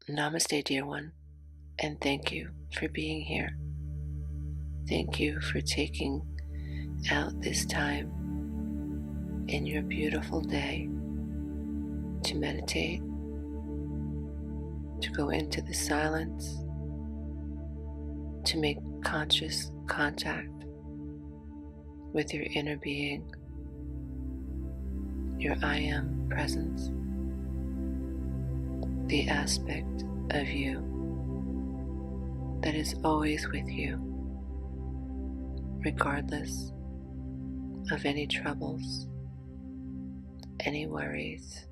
Namaste, dear one, and thank you for being here. Thank you for taking out this time in your beautiful day to meditate, to go into the silence, to make conscious contact with your inner being, your I Am presence, the aspect of you that is always with you, regardless of any troubles, any worries,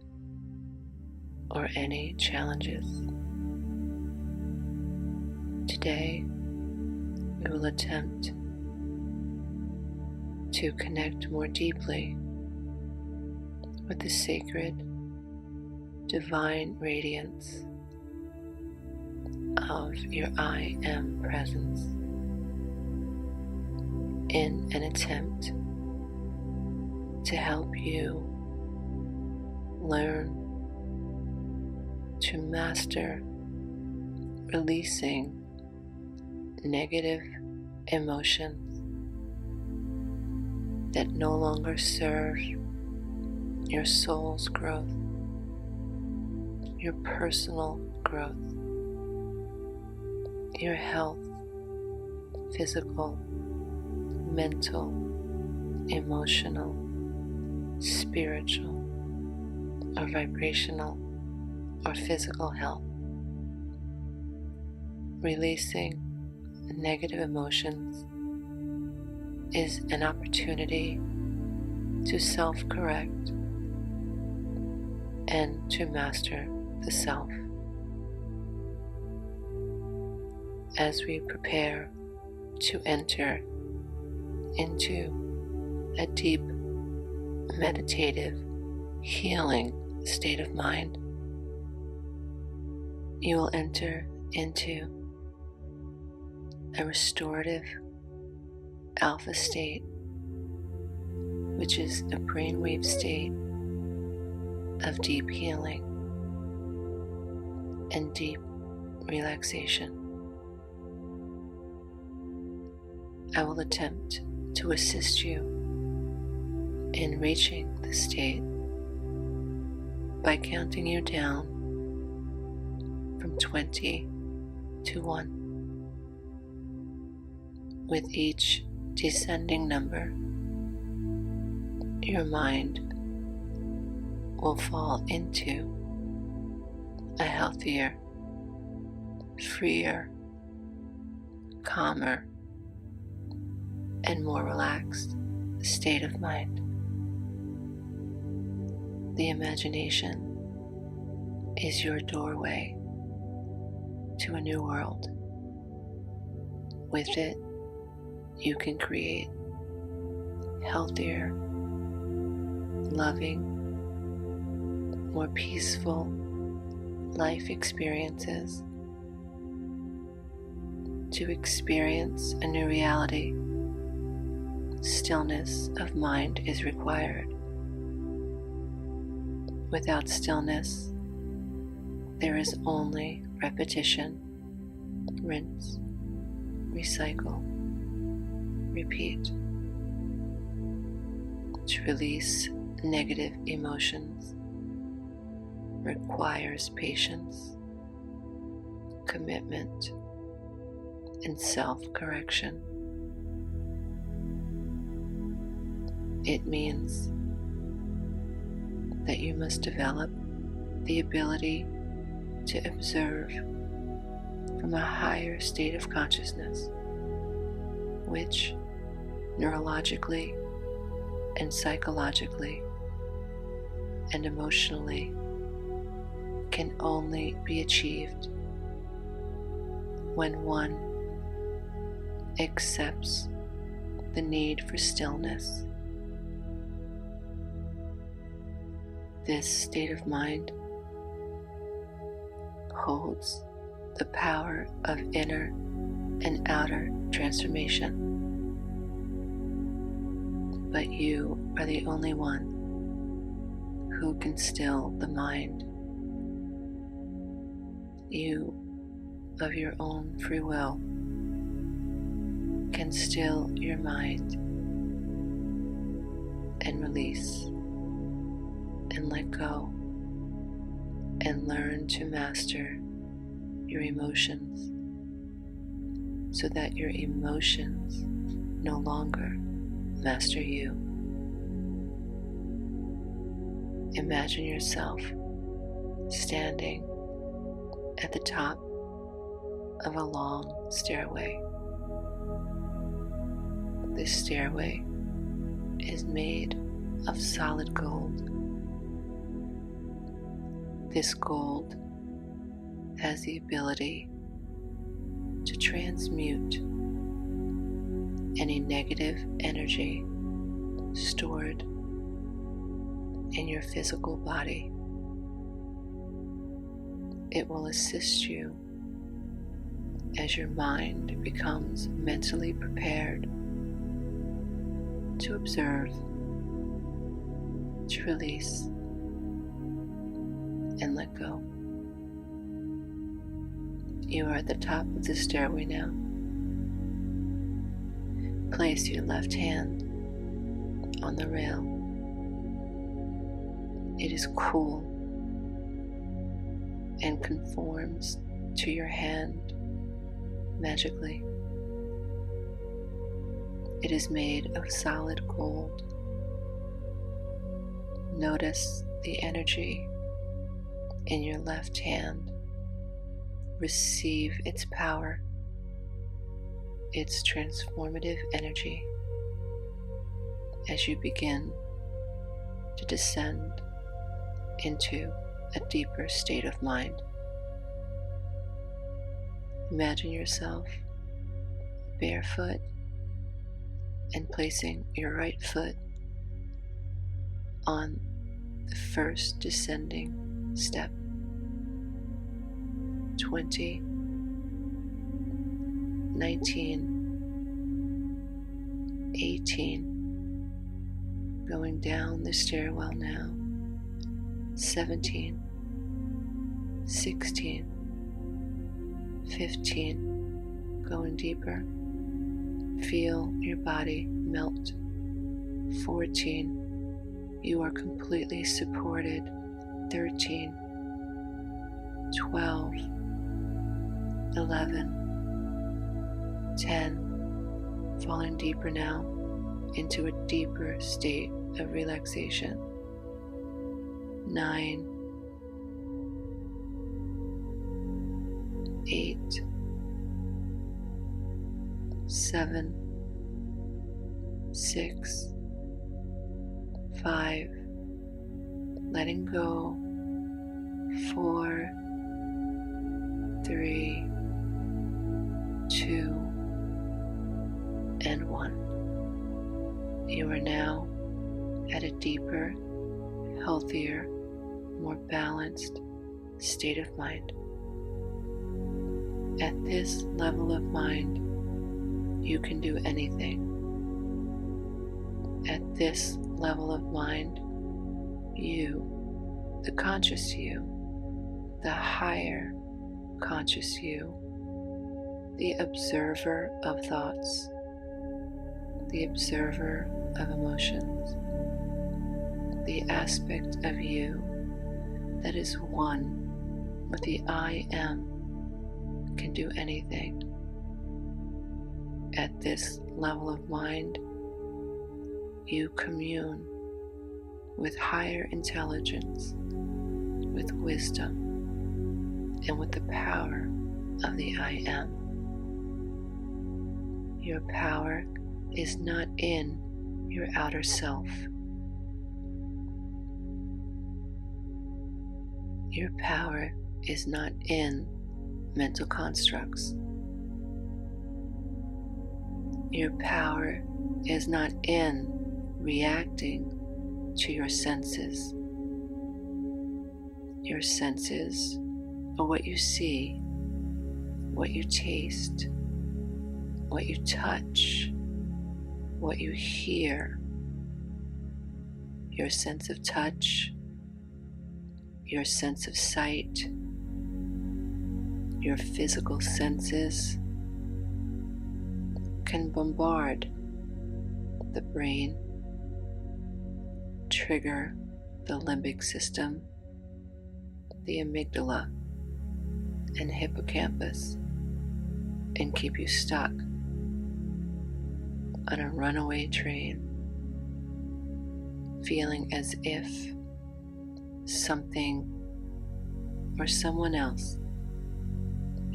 or any challenges. Today, we will attempt to connect more deeply with the sacred, divine radiance of your I Am presence in an attempt to help you learn to master releasing negative emotions that no longer serve your soul's growth, your personal growth, your health, physical, mental, emotional, spiritual, or vibrational, or physical health. Releasing negative emotions is an opportunity to self-correct and to master the self. As we prepare to enter into a deep meditative healing state of mind, you will enter into a restorative alpha state, which is a brainwave state of deep healing and deep relaxation. I will attempt to assist you in reaching this state by counting you down from 20 to 1. With each descending number, your mind will fall into a healthier, freer, calmer, and more relaxed state of mind. The imagination is your doorway to a new world. With it, you can create healthier, loving, more peaceful life experiences. To experience a new reality, stillness of mind is required. Without stillness, there is only repetition, rinse, recycle, repeat. To release negative emotions requires patience, commitment, and self-correction. It means that you must develop the ability to observe from a higher state of consciousness, which neurologically and psychologically and emotionally can only be achieved when one accepts the need for stillness. This state of mind holds the power of inner and outer transformation. But you are the only one who can still the mind. you, of your own free will, can still your mind and release and let go and learn to master your emotions so that your emotions no longer master you. Imagine yourself standing at the top of a long stairway. This stairway is made of solid gold. This gold has the ability to transmute any negative energy stored in your physical body. It will assist you as your mind becomes mentally prepared to observe, to release, and let go. You are at the top of the stairway now. Place your left hand on the rail. It is cool and conforms to your hand magically. It is made of solid gold. Notice the energy in your left hand. Receive its power, its transformative energy as you begin to descend into a deeper state of mind. Imagine yourself barefoot and placing your right foot on the first descending step. 20, 19, 18, going down the stairwell now. 17, 16, 15, going deeper. Feel your body melt. 14, you are completely supported. 13, 12, 11, 10, falling deeper now into a deeper state of relaxation. 9, 8, 7, 6, 5, letting go. 4, 3, 2, and 1. You are now at a deeper, healthier, more balanced state of mind. At this level of mind, you can do anything. At this level of mind, you, the conscious you, the higher conscious you, the observer of thoughts, the observer of emotions, the aspect of you that is one with the I am, can do anything. At this level of mind, you commune with higher intelligence, with wisdom, and with the power of the I am. Your power is not in your outer self. Your power is not in mental constructs. Your power is not in reacting to your senses. Your senses are what you see, what you taste, what you touch, what you hear. Your sense of touch, your sense of sight, your physical senses can bombard the brain, trigger the limbic system, the amygdala, and hippocampus, and keep you stuck on a runaway train, feeling as if something or someone else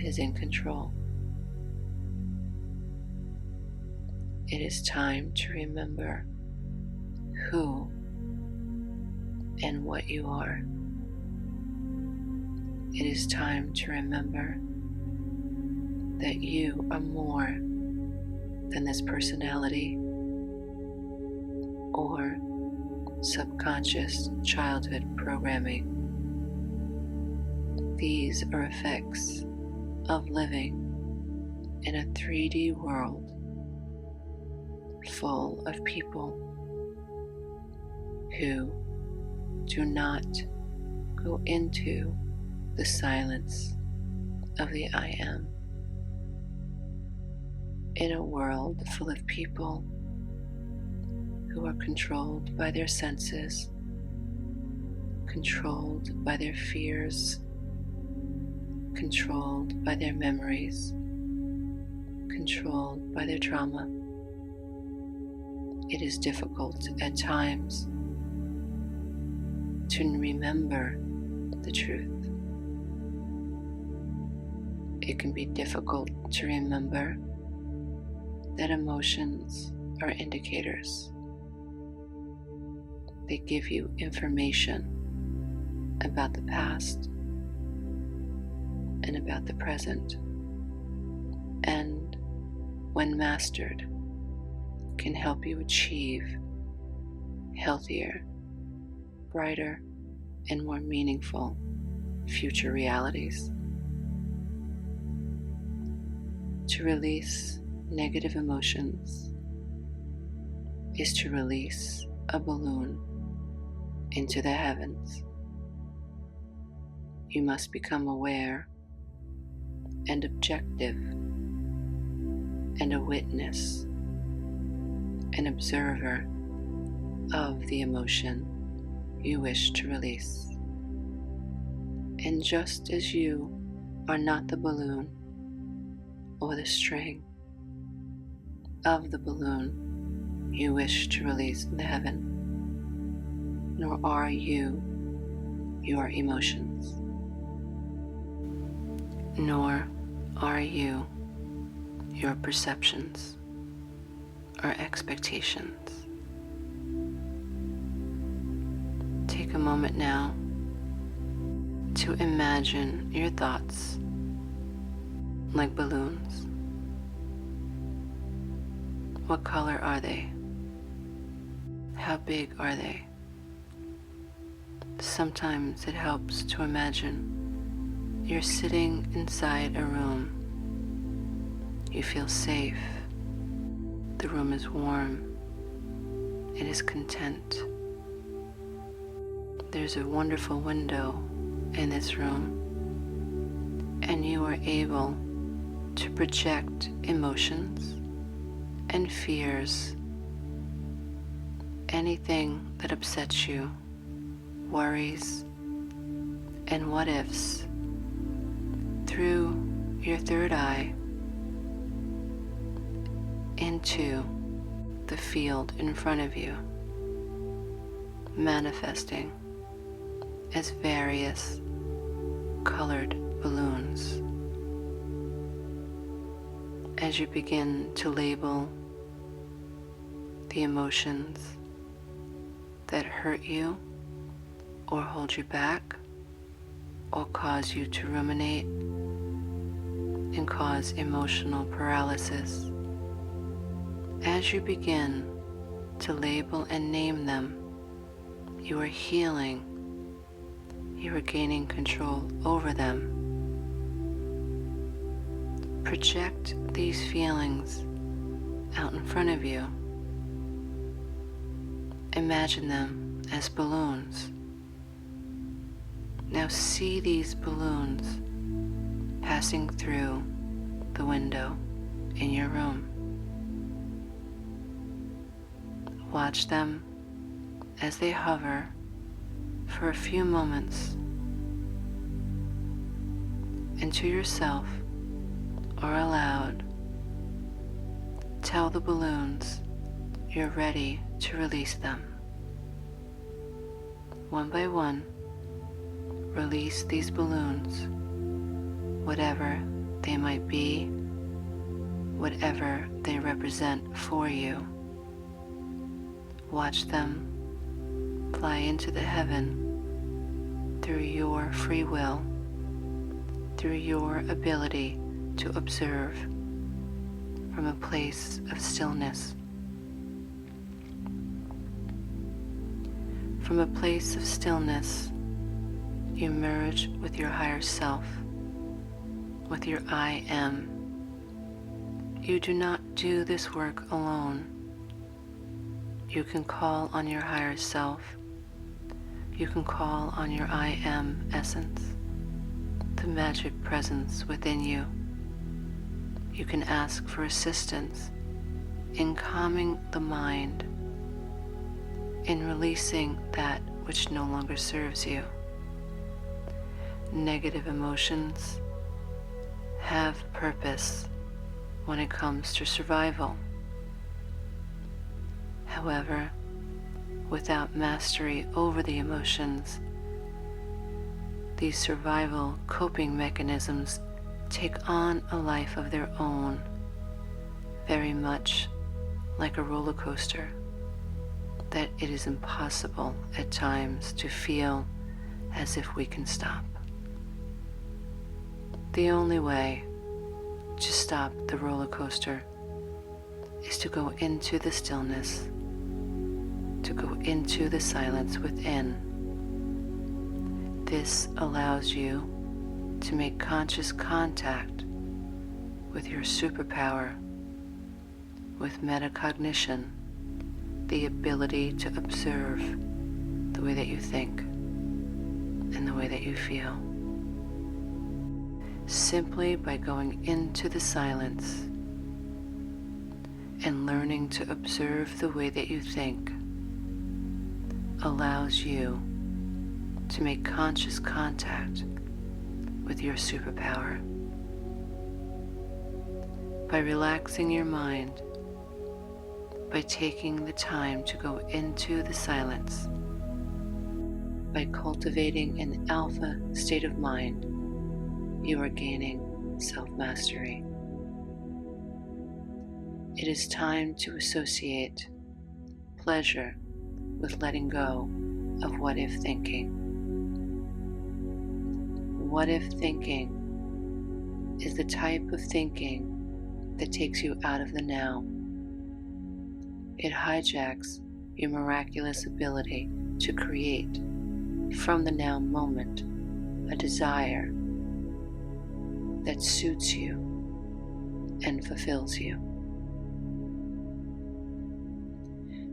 is in control. It is time to remember who and what you are. It is time to remember that you are more than this personality or subconscious childhood programming. These are effects of living in a 3D world full of people who do not go into the silence of the I am. In a world full of people who are controlled by their senses, controlled by their fears, controlled by their memories, controlled by their trauma, it is difficult at times to remember the truth. It can be difficult to remember that emotions are indicators. They give you information about the past and about the present, and when mastered, can help you achieve healthier, brighter, and more meaningful future realities. To release negative emotions is to release a balloon into the heavens. You must become aware and objective and a witness, an observer of the emotion you wish to release. And just as you are not the balloon or the string of the balloon you wish to release in the heaven, nor are you your emotions, nor are you your perceptions or expectations. Take a moment now to imagine your thoughts like balloons. What color are they? How big are they? Sometimes it helps to imagine you're sitting inside a room. You feel safe. The room is warm. It is content. There's a wonderful window in this room, and you are able to project emotions and fears, anything that upsets you, worries, and what ifs, through your third eye into the field in front of you, manifesting as various colored balloons. As you begin to label the emotions that hurt you or hold you back or cause you to ruminate and cause emotional paralysis, as you begin to label and name them, you are healing. You are gaining control over them. Project these feelings out in front of you. Imagine them as balloons. Now see these balloons pass passing through the window in your room. Watch them as they hover for a few moments, and to yourself or aloud, tell the balloons you're ready to release them. One by one, release these balloons, whatever they might be, whatever they represent for you. Watch them fly into the heaven through your free will, through your ability to observe from a place of stillness. From a place of stillness, you merge with your higher self, with your I am. You do not do this work alone. You can call on your higher self. You can call on your I am essence, the magic presence within you. You can ask for assistance in calming the mind, in releasing that which no longer serves you. Negative emotions have purpose when it comes to survival. However, without mastery over the emotions, these survival coping mechanisms take on a life of their own, very much like a roller coaster that it is impossible at times to feel as if we can stop. The only way to stop the roller coaster is to go into the stillness, to go into the silence within. This allows you to make conscious contact with your superpower, with metacognition, the ability to observe the way that you think and the way that you feel. Simply by going into the silence and learning to observe the way that you think allows you to make conscious contact with your superpower. By relaxing your mind, by taking the time to go into the silence, by cultivating an alpha state of mind, you are gaining self-mastery. It is time to associate pleasure with letting go of what-if thinking. What-if thinking is the type of thinking that takes you out of the now. It hijacks your miraculous ability to create from the now moment a desire that suits you and fulfills you.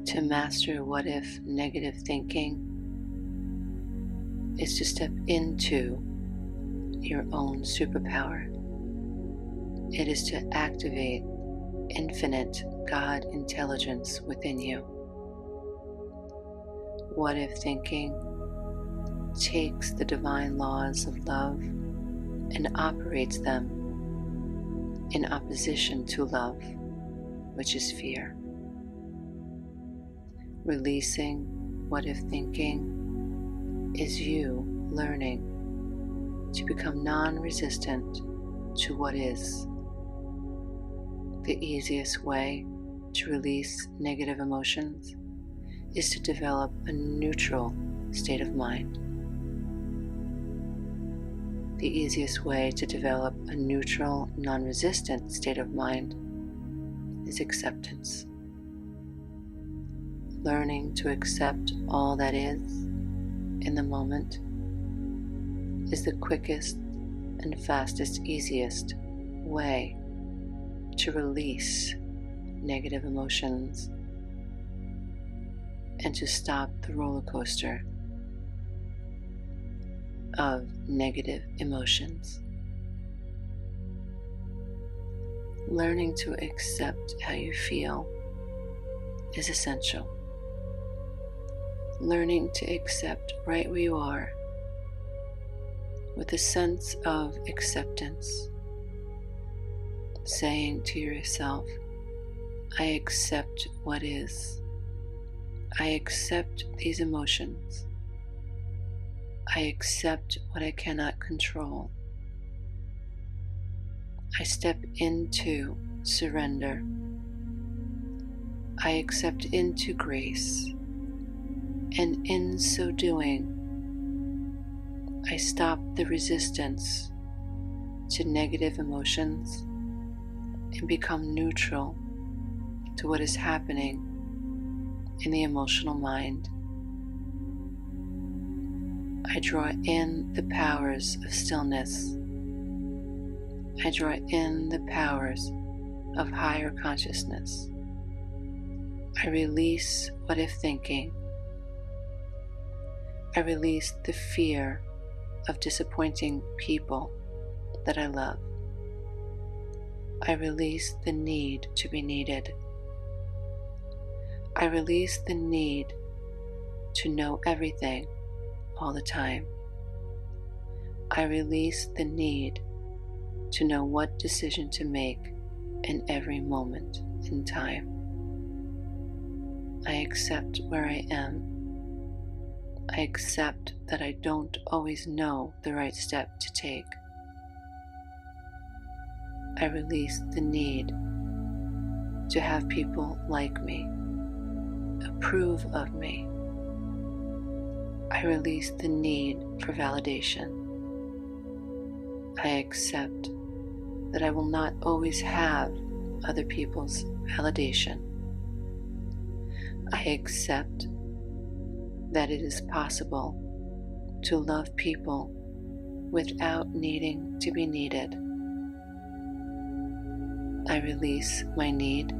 To master what-if negative thinking is to step into your own superpower. It is to activate infinite God intelligence within you. What-if thinking takes the divine laws of love and operates them in opposition to love, which is fear. Releasing what-if thinking is you learning to become non-resistant to what is. The easiest way to release negative emotions is to develop a neutral state of mind. The easiest way to develop a neutral, non-resistant state of mind is acceptance. Learning to accept all that is in the moment is the quickest and fastest, easiest way to release negative emotions and to stop the roller coaster of negative emotions. Learning to accept how you feel is essential. Learning to accept right where you are with a sense of acceptance, saying to yourself, I accept what is. I accept these emotions. I accept what I cannot control. I step into surrender. I accept into grace. And in so doing, I stop the resistance to negative emotions and become neutral to what is happening in the emotional mind. I draw in the powers of stillness. I draw in the powers of higher consciousness. I release what if thinking. I release the fear of disappointing people that I love. I release the need to be needed. I release the need to know everything all the time. I release the need to know what decision to make in every moment in time. I accept where I am. I accept that I don't always know the right step to take. I release the need to have people like me, approve of me. I release the need for validation. I accept that I will not always have other people's validation. I accept that it is possible to love people without needing to be needed. I release my need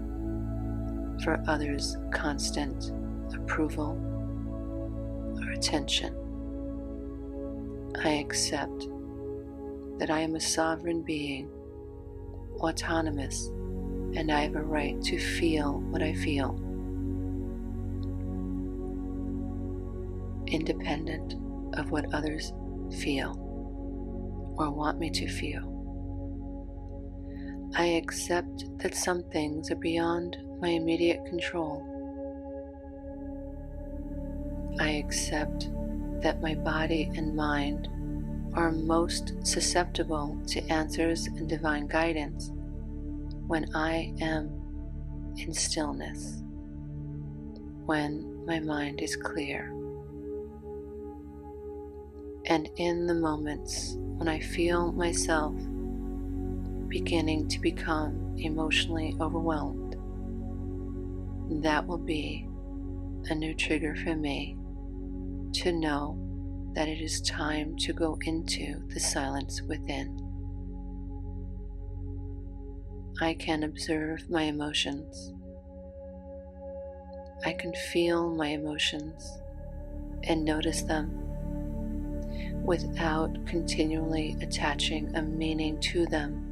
for others' constant approval or attention. I accept that I am a sovereign being, autonomous, and I have a right to feel what I feel, independent of what others feel or want me to feel. I accept that some things are beyond my immediate control. I accept that my body and mind are most susceptible to answers and divine guidance when I am in stillness, when my mind is clear. And in the moments when I feel myself beginning to become emotionally overwhelmed, that will be a new trigger for me to know that it is time to go into the silence within. I can observe my emotions. I can feel my emotions and notice them without continually attaching a meaning to them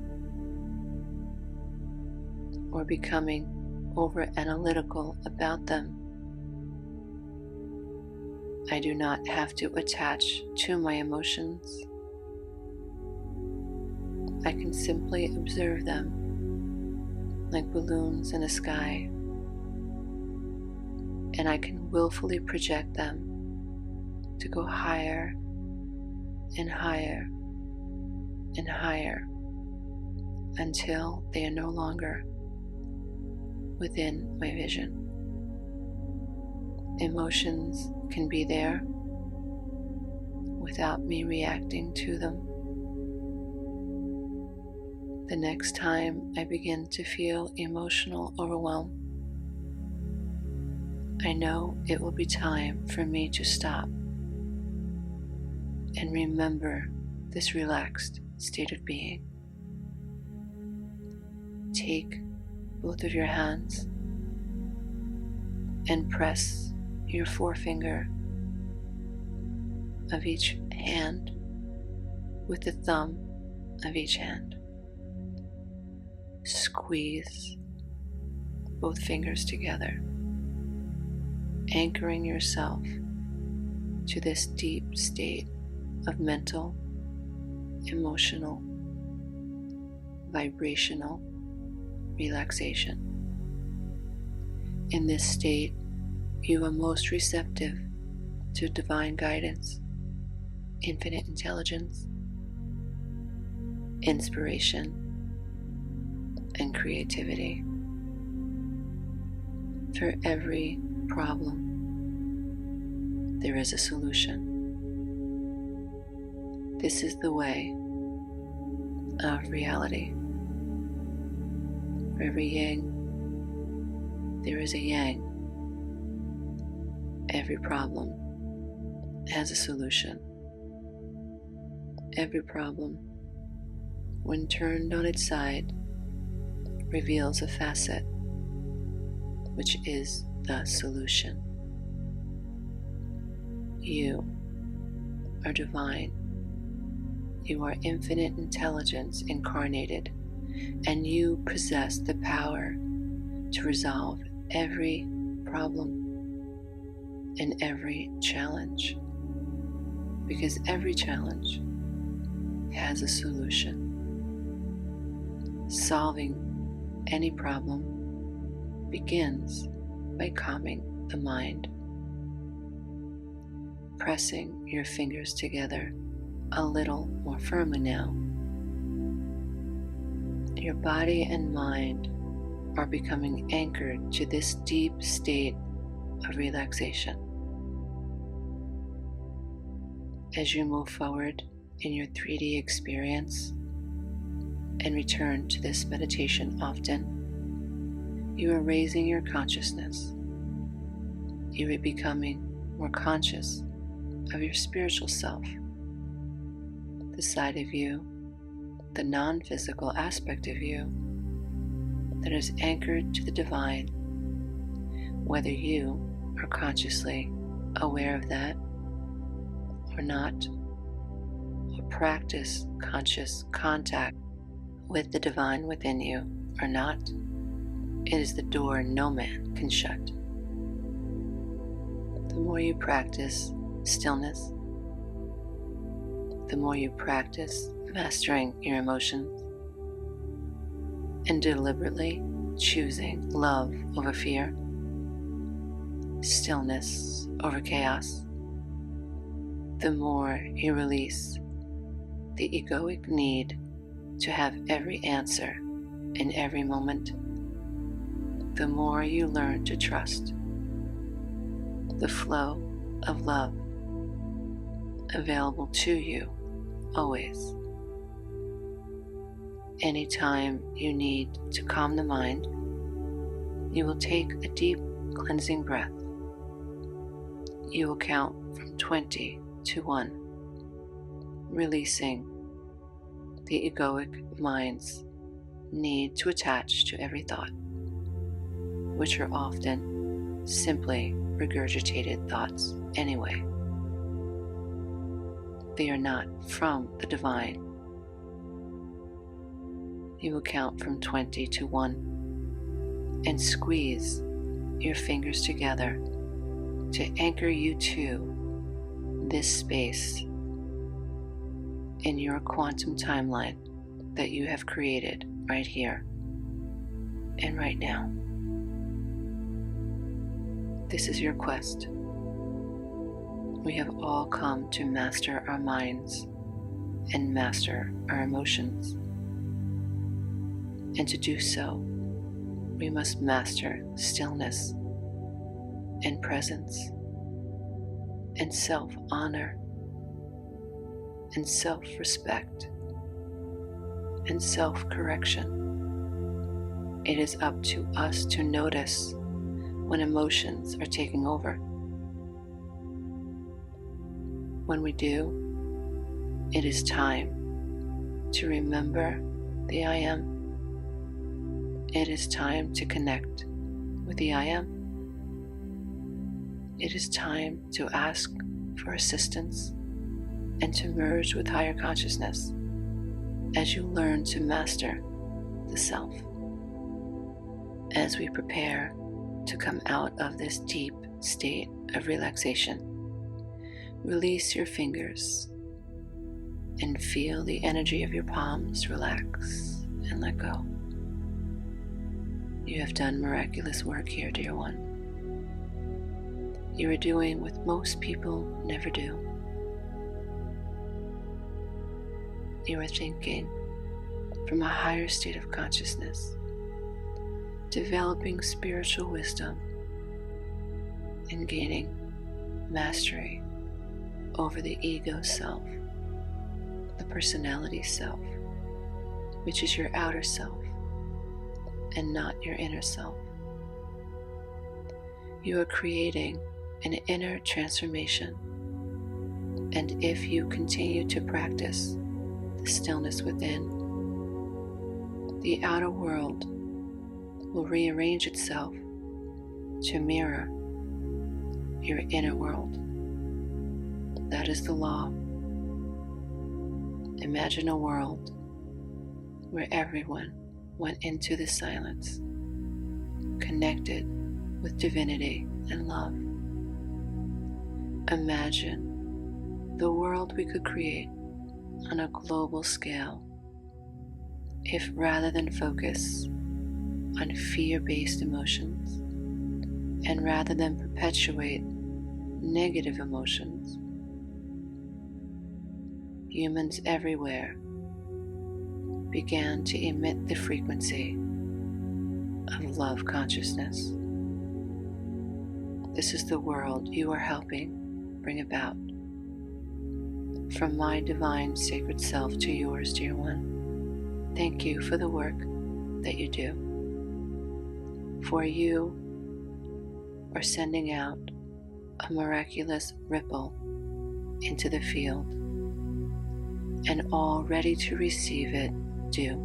or becoming over-analytical about them. I do not have to attach to my emotions. I can simply observe them like balloons in the sky, and I can willfully project them to go higher and higher and higher until they are no longer within my vision. Emotions can be there without me reacting to them. The next time I begin to feel emotional overwhelm, I know it will be time for me to stop and remember this relaxed state of being. Take both of your hands and press your forefinger of each hand with the thumb of each hand. Squeeze both fingers together, anchoring yourself to this deep state of mental, emotional, vibrational relaxation. In this state, you are most receptive to divine guidance, infinite intelligence, inspiration, and creativity. For every problem, there is a solution. This is the way of reality. For every yin, there is a yang. Every problem has a solution. Every problem, when turned on its side, reveals a facet, which is the solution. You are divine. You are infinite intelligence incarnated, and you possess the power to resolve every problem and every challenge, because every challenge has a solution. Solving any problem begins by calming the mind. Pressing your fingers together a little more firmly now. Your body and mind are becoming anchored to this deep state of relaxation. As you move forward in your 3D experience and return to this meditation often, you are raising your consciousness. You are becoming more conscious of your spiritual self, the side of you, the non-physical aspect of you that is anchored to the divine, whether you are consciously aware of that or not, or practice conscious contact with the divine within you or not. It is the door no man can shut. The more you practice stillness, the more you practice mastering your emotions and deliberately choosing love over fear, stillness over chaos, the more you release the egoic need to have every answer in every moment, the more you learn to trust the flow of love available to you always. Anytime you need to calm the mind, you will take a deep cleansing breath. You will count from 20 to 1, releasing the egoic mind's need to attach to every thought, which are often simply regurgitated thoughts anyway. They are not from the divine. You will count from 20 to 1 and squeeze your fingers together to anchor you to this space in your quantum timeline that you have created right here and right now. This is your quest. We have all come to master our minds and master our emotions. And to do so, we must master stillness and presence and self-honor and self-respect and self-correction. It is up to us to notice when emotions are taking over. When we do, it is time to remember the I am. It is time to connect with the I am. It is time to ask for assistance and to merge with higher consciousness as you learn to master the self. as we prepare to come out of this deep state of relaxation, release your fingers and feel the energy of your palms relax and let go. You have done miraculous work here, dear one. You are doing what most people never do. You are thinking from a higher state of consciousness, developing spiritual wisdom and gaining mastery over the ego self, the personality self, which is your outer self and not your inner self. You are creating an inner transformation, and if you continue to practice the stillness within, the outer world will rearrange itself to mirror your inner world. That is the law. Imagine a world where everyone went into the silence, connected with divinity and love. Imagine the world we could create on a global scale if, rather than focus on fear-based emotions and rather than perpetuate negative emotions, humans everywhere began to emit the frequency of love consciousness. This is the world you are helping bring about. From my divine sacred self to yours, dear one, thank you for the work that you do. For you are sending out a miraculous ripple into the field, and all ready to receive it do.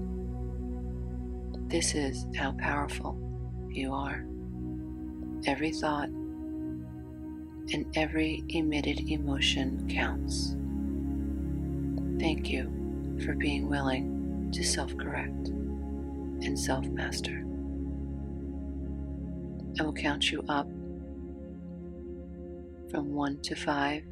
This is how powerful you are. Every thought and every emitted emotion counts. Thank you for being willing to self-correct and self-master. I will count you up from 1 to 5,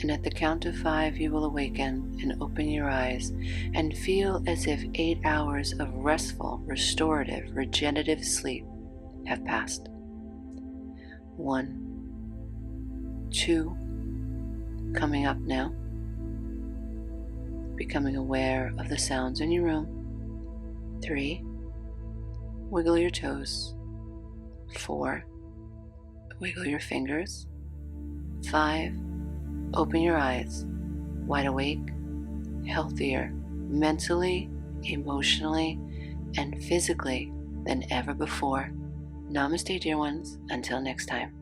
and at the count of 5 you will awaken and open your eyes and feel as if 8 hours of restful, restorative, regenerative sleep have passed. 1, 2, coming up now, becoming aware of the sounds in your room. 3, wiggle your toes. 4, wiggle your fingers. 5, open your eyes, wide awake, healthier, mentally, emotionally, and physically than ever before. Namaste, dear ones. Until next time.